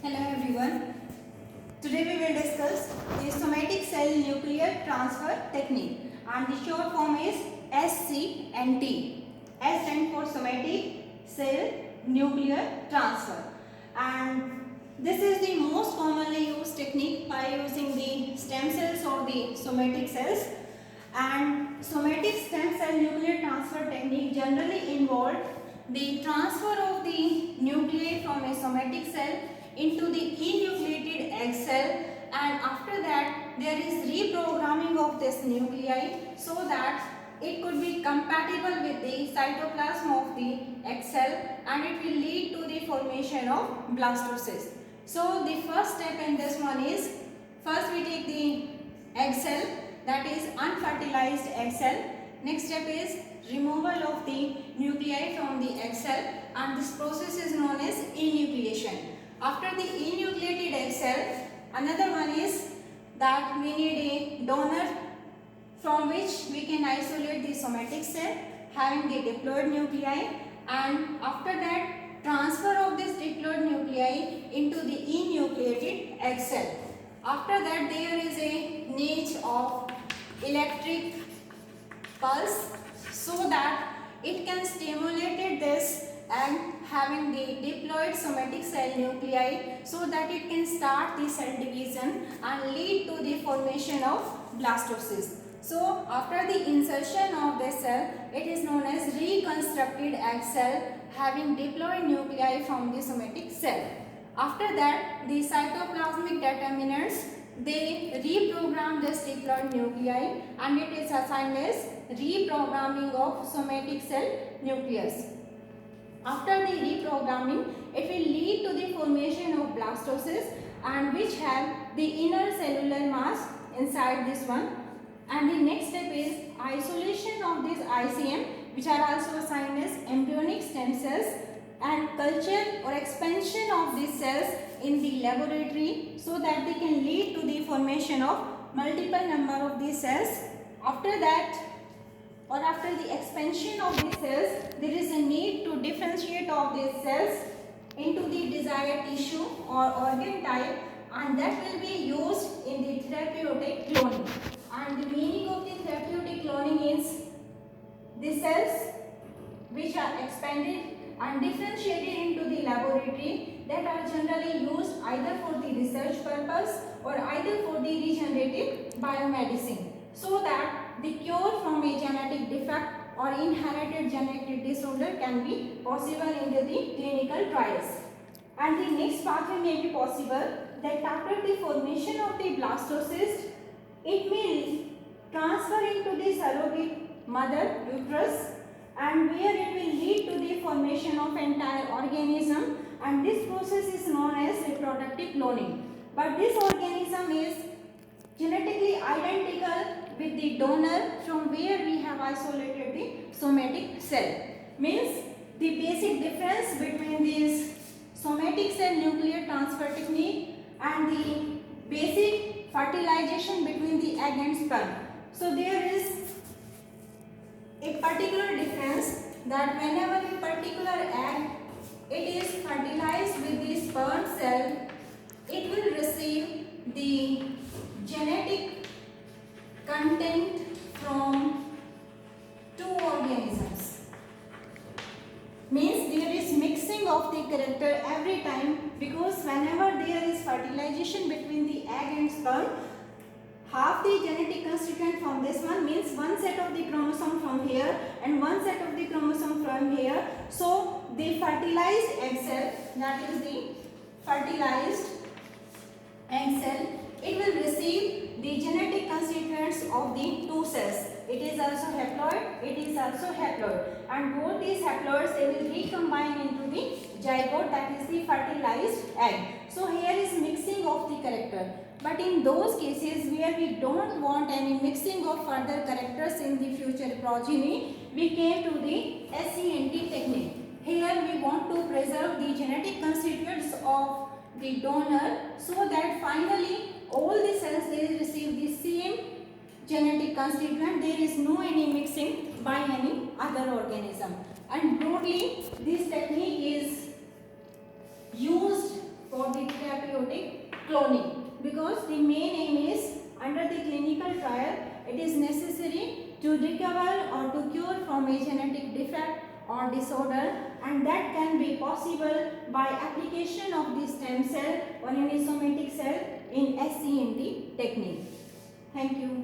Hello everyone. Today we will discuss the somatic cell nuclear transfer technique and the short form is SCNT. S stands for somatic cell nuclear transfer, and this is the most commonly used technique by using the stem cells or the somatic cells. And somatic stem cell nuclear transfer technique generally involve the transfer of the nuclei from a somatic cell into the enucleated egg cell, and after that there is reprogramming of this nuclei so that it could be compatible with the cytoplasm of the egg cell, and it will lead to the formation of blastocyst. So the first step in this one is, first we take the egg cell, that is unfertilized egg cell. Next step is removal of the nuclei from the egg cell, and this process is known as enucleation. After the enucleated egg cell, another one is that we need a donor from which we can isolate the somatic cell having the diploid nuclei, and after that transfer of this diploid nuclei into the enucleated egg cell. After that there is a need of electric pulse so that it can stimulate this and having the diploid somatic cell nuclei so that it can start the cell division and lead to the formation of blastocyst. So after the insertion of this cell, it is known as reconstructed egg cell having diploid nuclei from the somatic cell. After that, the cytoplasmic determinants, they reprogram this diploid nuclei and it is assigned as reprogramming of somatic cell nucleus. After the reprogramming, it will lead to the formation of blastocysts, and which have the inner cellular mass inside this one. And the next step is isolation of this ICM, which are also assigned as embryonic stem cells, and culture or expansion of these cells in the laboratory so that they can lead to the formation of multiple number of these cells. After that, or after the expansion of these cells, there is a need to differentiate of these cells into the desired tissue or organ type, and that will be used in the therapeutic cloning. And the meaning of the therapeutic cloning is the cells which are expanded and differentiated into the laboratory that are generally used either for the research purpose or either for the regenerative biomedicine, so that the cure from a genetic defect or inherited genetic disorder can be possible in the clinical trials. And the next pathway may be possible that after the formation of the blastocyst, it may transfer into the surrogate mother uterus, and where it will lead to the formation of entire organism, and this process is known as reproductive cloning. But this organism is genetically identical with the donor from where we have isolated the somatic cell. Means the basic difference between this somatic cell nuclear transfer technique and the basic fertilization between the egg and sperm. So there is a particular difference that whenever a particular egg it is fertilized with the sperm cell, it will receive the genetic content from two organisms. Means there is mixing of the character every time, because whenever there is fertilization between the egg and sperm, half the genetic constituent from this one, means one set of the chromosome from here and one set of the chromosome from here. So the fertilized egg cell, that is the fertilized egg cell, it will receive the genetic constituents of the two cells. It is also haploid, it is also haploid, and both these haploids, they will recombine into the zygote, that is the fertilized egg. So here is mixing of the character. But in those cases where we don't want any mixing of further characters in the future progeny, we came to the SCNT technique. Here we want to preserve the genetic constituents of the donor so that finally all the cells, they receive the same genetic constituent. There is no any mixing by any other organism. And broadly, this technique is used for the therapy therapeutic cloning, because the main aim is under the clinical trial it is necessary to recover or to cure from a genetic defect or disorder, and that can be possible by application of the stem cell or any somatic cell in SCNT technique. Thank you.